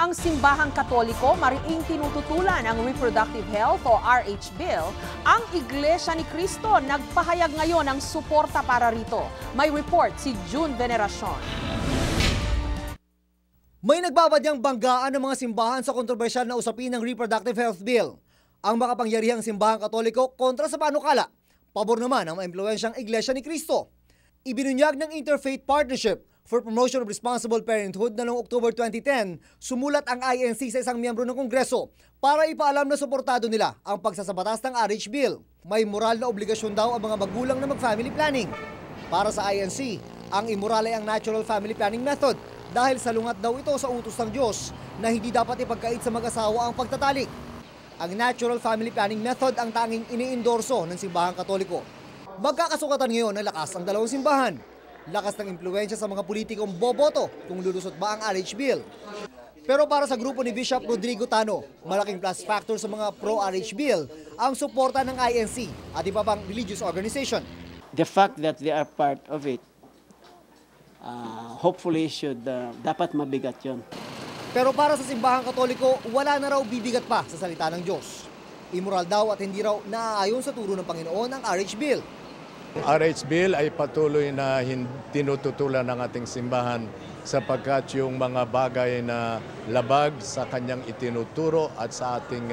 Ang simbahang Katoliko mariing tinututulan ang Reproductive Health o RH Bill. Ang Iglesia ni Cristo nagpahayag ngayon ng suporta para rito. May report si June Veneracion. May nagbabadyang banggaan ng mga simbahan sa kontrobersyal na usapin ng Reproductive Health Bill. Ang makapangyarihang simbahang Katoliko kontra sa panukala, pabor naman ang maimpluwensyang Iglesia ni Cristo. Ibinunyag ng Interfaith Partnership for Promotion of Responsible Parenthood na noong October 2010, sumulat ang INC sa isang miyembro ng Kongreso para ipaalam na suportado nila ang pagsasabatas ng RH Bill. May moral na obligasyon daw ang mga magulang na mag-family planning. Para sa INC, ang immoral ay ang natural family planning method dahil salungat daw ito sa utos ng Diyos na hindi dapat ipagkait sa mag-asawa ang pagtatalik. Ang natural family planning method ang tanging iniendorso ng simbahang Katoliko. Magkakasukatan ngayon ng lakas ang dalawang simbahan. Lakas ng impluwensya sa mga politikong boboto kung lulusot ba ang RH Bill. Pero para sa grupo ni Bishop Rodrigo Tano, malaking plus factor sa mga pro-RH Bill ang suporta ng INC at iba pang religious organization. The fact that they are part of it, hopefully dapat mabigat yon. Pero para sa simbahang Katoliko, wala na raw bibigat pa sa salita ng Diyos. Immoral daw at hindi raw naaayon sa turo ng Panginoon ang RH Bill. RH Bill ay patuloy na tinututulan ng ating simbahan sapagkat yung mga bagay na labag sa kanyang itinuturo at sa ating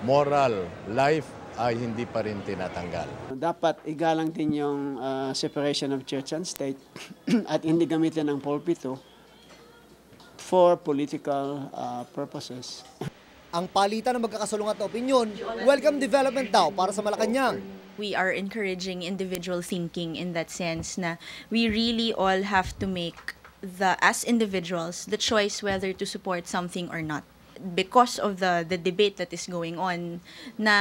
moral life ay hindi pa rin tinatanggal. Dapat igalang din yung separation of church and state at hindi gamitin ng pulpito for political purposes. Ang palitan ng magkakasalungat na opinyon, welcome development daw para sa Malacanang. We are encouraging individual thinking in that sense na we really all have to make as individuals the choice whether to support something or not. Because of the debate that is going on, na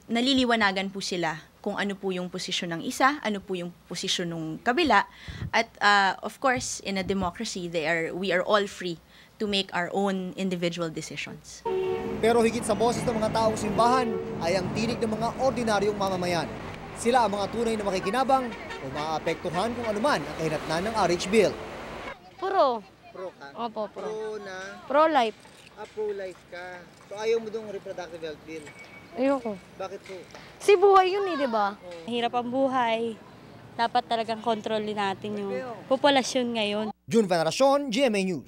naliliwanagan po sila kung ano po yung posisyon ng isa, ano po yung posisyon ng kabila. At of course, in a democracy, we are all free to make our own individual decisions. Pero higit sa boses ng mga taong simbahan ay ang tinig ng mga ordinaryong mamamayan. Sila ang mga tunay na makikinabang o maaapektuhan kung anuman ang kahinatnan ng RH Bill. Pro. Pro ka? Opo, pro. Pro na? Pro-life. Pro-life ka. So ayaw mo dong reproductive health bill? Ayoko. Bakit po? Si buhay yun di ba? Hirap ang buhay. Dapat talagang kontrolin natin yung populasyon ngayon. June Veneracion, GMA News.